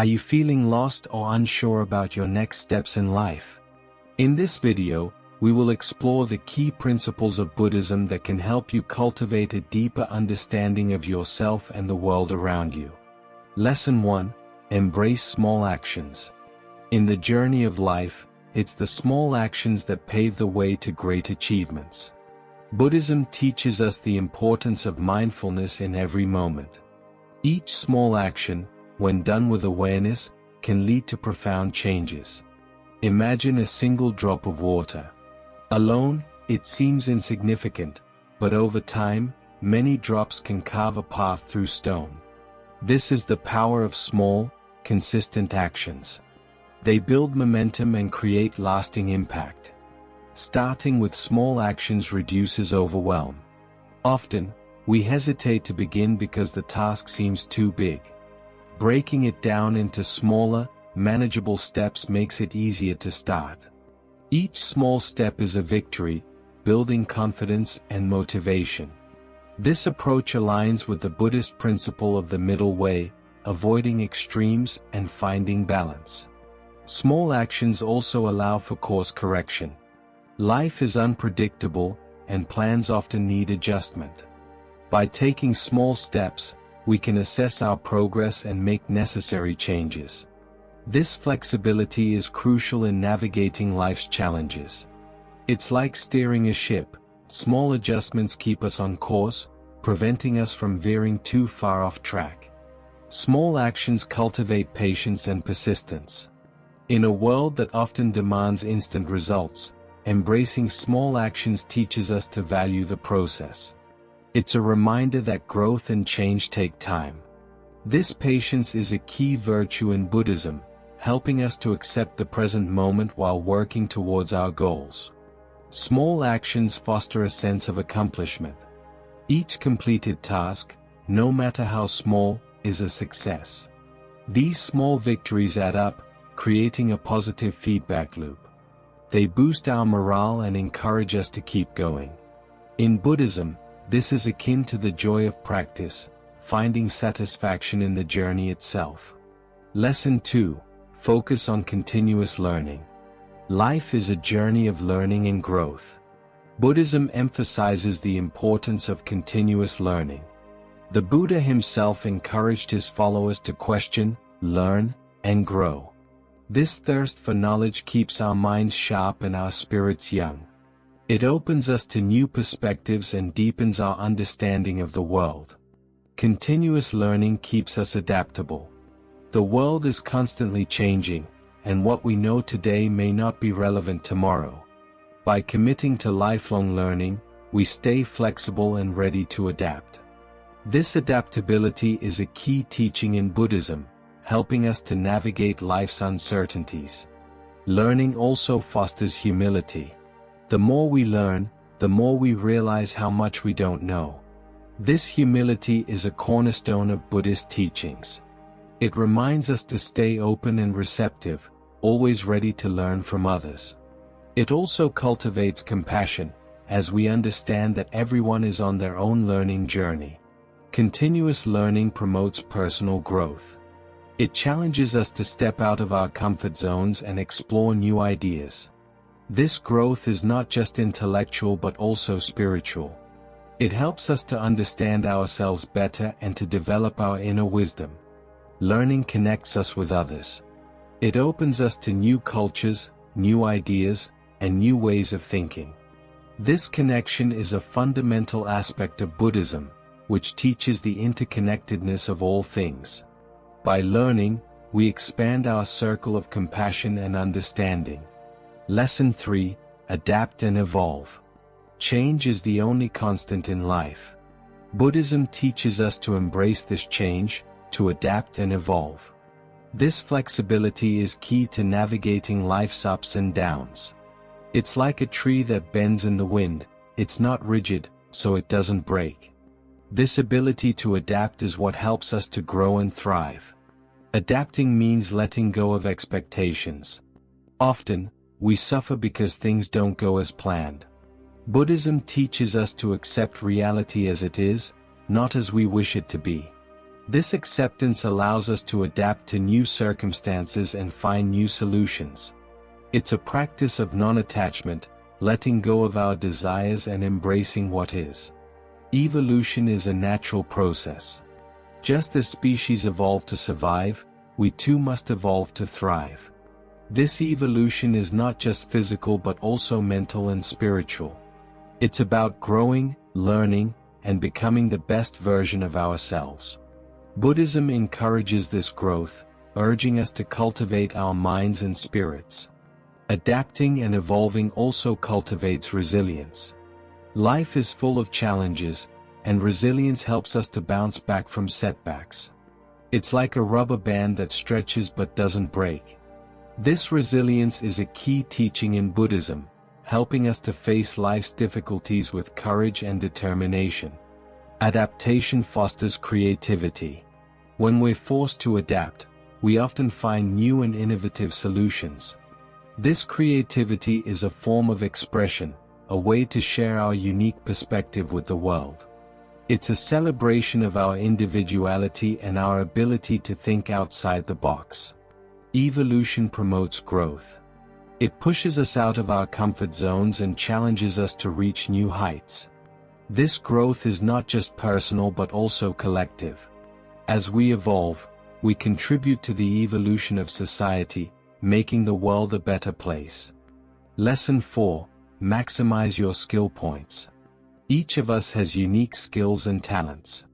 Are you feeling lost or unsure about your next steps in life? In this video, we will explore the key principles of Buddhism that can help you cultivate a deeper understanding of yourself and the world around you. Lesson 1. Embrace small actions. In the journey of life, it's the small actions that pave the way to great achievements. Buddhism teaches us the importance of mindfulness in every moment. Each small action, when done with awareness, can lead to profound changes. Imagine a single drop of water. Alone, it seems insignificant, but over time, many drops can carve a path through stone. This is the power of small, consistent actions. They build momentum and create lasting impact. Starting with small actions reduces overwhelm. Often, we hesitate to begin because the task seems too big. Breaking it down into smaller, manageable steps makes it easier to start. Each small step is a victory, building confidence and motivation. This approach aligns with the Buddhist principle of the middle way, avoiding extremes and finding balance. Small actions also allow for course correction. Life is unpredictable, and plans often need adjustment. By taking small steps, we can assess our progress and make necessary changes. This flexibility is crucial in navigating life's challenges. It's like steering a ship. Small adjustments keep us on course, preventing us from veering too far off track. Small actions cultivate patience and persistence. In a world that often demands instant results, embracing small actions teaches us to value the process. It's a reminder that growth and change take time. This patience is a key virtue in Buddhism, helping us to accept the present moment while working towards our goals. Small actions foster a sense of accomplishment. Each completed task, no matter how small, is a success. These small victories add up, creating a positive feedback loop. They boost our morale and encourage us to keep going. In Buddhism, this is akin to the joy of practice, finding satisfaction in the journey itself. Lesson 2. Focus on continuous learning. Life is a journey of learning and growth. Buddhism emphasizes the importance of continuous learning. The Buddha himself encouraged his followers to question, learn, and grow. This thirst for knowledge keeps our minds sharp and our spirits young. It opens us to new perspectives and deepens our understanding of the world. Continuous learning keeps us adaptable. The world is constantly changing, and what we know today may not be relevant tomorrow. By committing to lifelong learning, we stay flexible and ready to adapt. This adaptability is a key teaching in Buddhism, helping us to navigate life's uncertainties. Learning also fosters humility. The more we learn, the more we realize how much we don't know. This humility is a cornerstone of Buddhist teachings. It reminds us to stay open and receptive, always ready to learn from others. It also cultivates compassion, as we understand that everyone is on their own learning journey. Continuous learning promotes personal growth. It challenges us to step out of our comfort zones and explore new ideas. This growth is not just intellectual but also spiritual. It helps us to understand ourselves better and to develop our inner wisdom. Learning connects us with others. It opens us to new cultures, new ideas, and new ways of thinking. This connection is a fundamental aspect of Buddhism, which teaches the interconnectedness of all things. By learning, we expand our circle of compassion and understanding. Lesson 3. Adapt and evolve. Change is the only constant in life. Buddhism teaches us to embrace this change, to adapt and evolve. This flexibility is key to navigating life's ups and downs. It's like a tree that bends in the wind. It's not rigid, so it doesn't break. This ability to adapt is what helps us to grow and thrive. Adapting means letting go of expectations. Often, we suffer because things don't go as planned. Buddhism teaches us to accept reality as it is, not as we wish it to be. This acceptance allows us to adapt to new circumstances and find new solutions. It's a practice of non-attachment, letting go of our desires and embracing what is. Evolution is a natural process. Just as species evolve to survive, we too must evolve to thrive. This evolution is not just physical but also mental and spiritual. It's about growing, learning, and becoming the best version of ourselves. Buddhism encourages this growth, urging us to cultivate our minds and spirits. Adapting and evolving also cultivates resilience. Life is full of challenges, and resilience helps us to bounce back from setbacks. It's like a rubber band that stretches but doesn't break. This resilience is a key teaching in Buddhism, helping us to face life's difficulties with courage and determination. Adaptation fosters creativity. When we're forced to adapt, we often find new and innovative solutions. This creativity is a form of expression, a way to share our unique perspective with the world. It's a celebration of our individuality and our ability to think outside the box. Evolution promotes growth. It pushes us out of our comfort zones and challenges us to reach new heights. This growth is not just personal but also collective. As we evolve, we contribute to the evolution of society, making the world a better place. Lesson 4. Maximize your skill points. Each of us has unique skills and talents.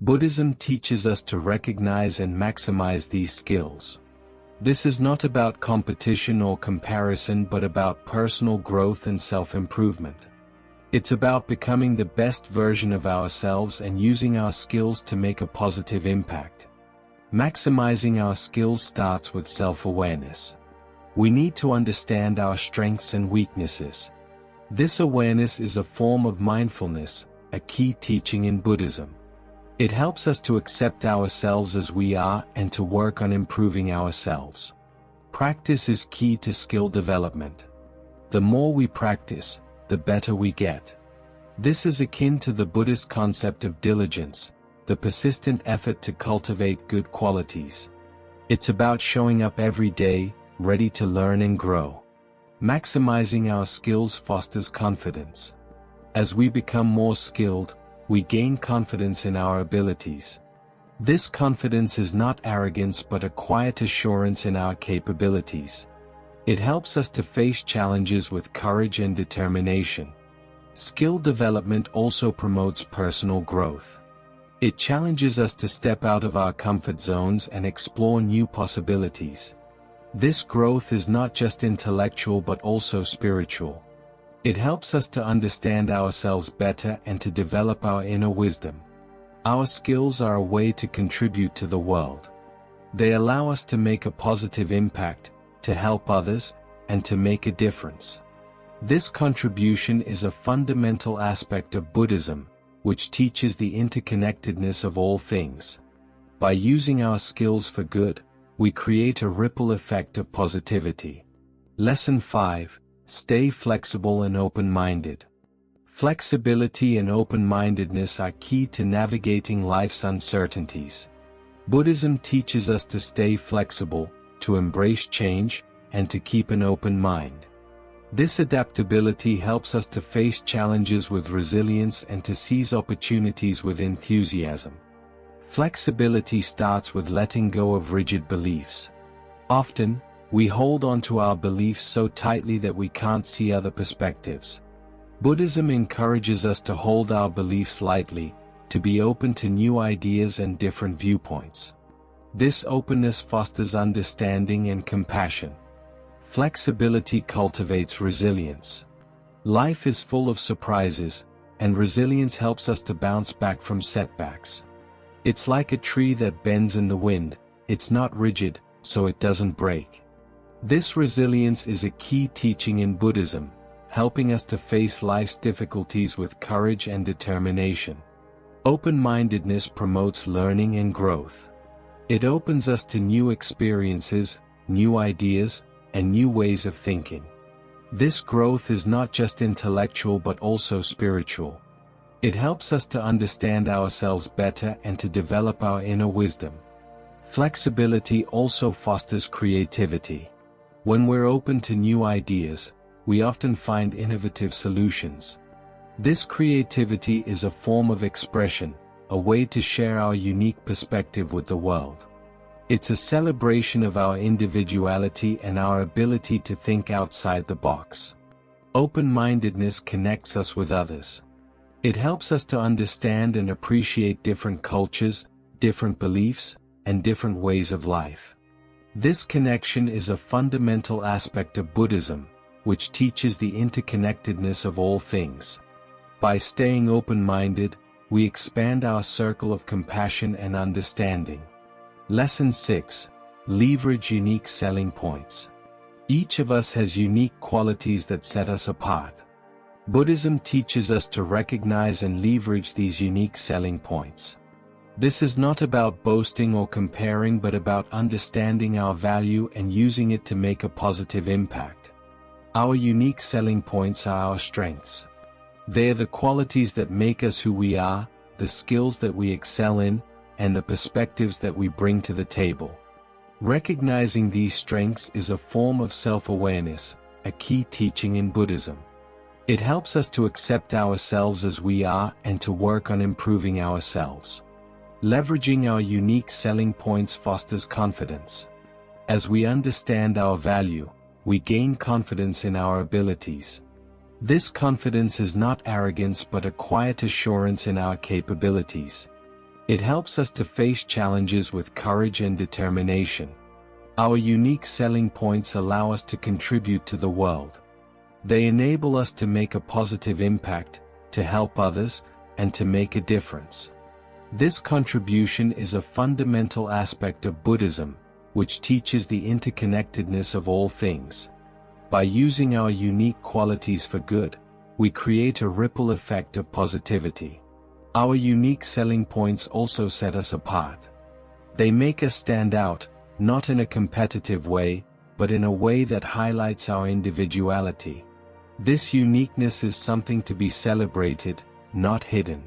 Buddhism teaches us to recognize and maximize these skills. This is not about competition or comparison but about personal growth and self-improvement. It's about becoming the best version of ourselves and using our skills to make a positive impact. Maximizing our skills starts with self-awareness. We need to understand our strengths and weaknesses. This awareness is a form of mindfulness, a key teaching in Buddhism. It helps us to accept ourselves as we are and to work on improving ourselves. Practice is key to skill development. The more we practice, the better we get. This is akin to the Buddhist concept of diligence, the persistent effort to cultivate good qualities. It's about showing up every day, ready to learn and grow. Maximizing our skills fosters confidence. As we become more skilled, we gain confidence in our abilities. This confidence is not arrogance but a quiet assurance in our capabilities. It helps us to face challenges with courage and determination. Skill development also promotes personal growth. It challenges us to step out of our comfort zones and explore new possibilities. This growth is not just intellectual but also spiritual. It helps us to understand ourselves better and to develop our inner wisdom. Our skills are a way to contribute to the world. They allow us to make a positive impact, to help others, and to make a difference. This contribution is a fundamental aspect of Buddhism, which teaches the interconnectedness of all things. By using our skills for good, we create a ripple effect of positivity. Lesson 5. Stay flexible and open-minded. Flexibility and open-mindedness are key to navigating life's uncertainties. Buddhism teaches us to stay flexible, to embrace change, and to keep an open mind. This adaptability helps us to face challenges with resilience and to seize opportunities with enthusiasm. Flexibility starts with letting go of rigid beliefs. Often, we hold on to our beliefs so tightly that we can't see other perspectives. Buddhism encourages us to hold our beliefs lightly, to be open to new ideas and different viewpoints. This openness fosters understanding and compassion. Flexibility cultivates resilience. Life is full of surprises, and resilience helps us to bounce back from setbacks. It's like a tree that bends in the wind. It's not rigid, so it doesn't break. This resilience is a key teaching in Buddhism, helping us to face life's difficulties with courage and determination. Open-mindedness promotes learning and growth. It opens us to new experiences, new ideas, and new ways of thinking. This growth is not just intellectual but also spiritual. It helps us to understand ourselves better and to develop our inner wisdom. Flexibility also fosters creativity. When we're open to new ideas, we often find innovative solutions. This creativity is a form of expression, a way to share our unique perspective with the world. It's a celebration of our individuality and our ability to think outside the box. Open-mindedness connects us with others. It helps us to understand and appreciate different cultures, different beliefs, and different ways of life. This connection is a fundamental aspect of Buddhism, which teaches the interconnectedness of all things. By staying open-minded, we expand our circle of compassion and understanding. Lesson 6. Leverage unique selling points. Each of us has unique qualities that set us apart. Buddhism teaches us to recognize and leverage these unique selling points. This is not about boasting or comparing, but about understanding our value and using it to make a positive impact. Our unique selling points are our strengths. They are the qualities that make us who we are, the skills that we excel in, and the perspectives that we bring to the table. Recognizing these strengths is a form of self-awareness, a key teaching in Buddhism. It helps us to accept ourselves as we are and to work on improving ourselves. Leveraging our unique selling points fosters confidence. As we understand our value, we gain confidence in our abilities. This confidence is not arrogance but a quiet assurance in our capabilities. It helps us to face challenges with courage and determination. Our unique selling points allow us to contribute to the world. They enable us to make a positive impact, to help others, and to make a difference. This contribution is a fundamental aspect of Buddhism, which teaches the interconnectedness of all things. By using our unique qualities for good, we create a ripple effect of positivity. Our unique selling points also set us apart. They make us stand out, not in a competitive way, but in a way that highlights our individuality. This uniqueness is something to be celebrated, not hidden.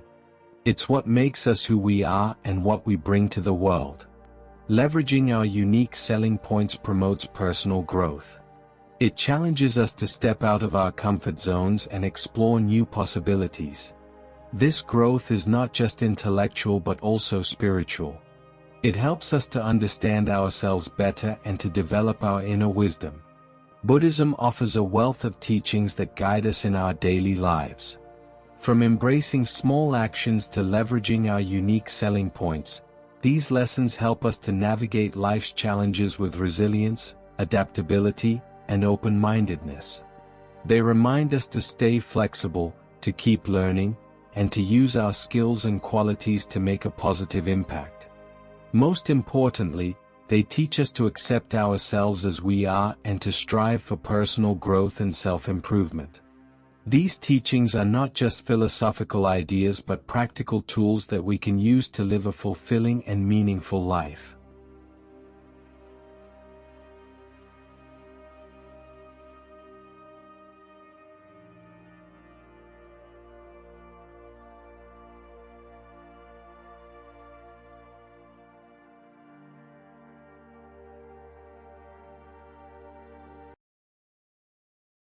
It's what makes us who we are and what we bring to the world. Leveraging our unique selling points promotes personal growth. It challenges us to step out of our comfort zones and explore new possibilities. This growth is not just intellectual but also spiritual. It helps us to understand ourselves better and to develop our inner wisdom. Buddhism offers a wealth of teachings that guide us in our daily lives. From embracing small actions to leveraging our unique selling points, these lessons help us to navigate life's challenges with resilience, adaptability, and open-mindedness. They remind us to stay flexible, to keep learning, and to use our skills and qualities to make a positive impact. Most importantly, they teach us to accept ourselves as we are and to strive for personal growth and self-improvement. These teachings are not just philosophical ideas but practical tools that we can use to live a fulfilling and meaningful life.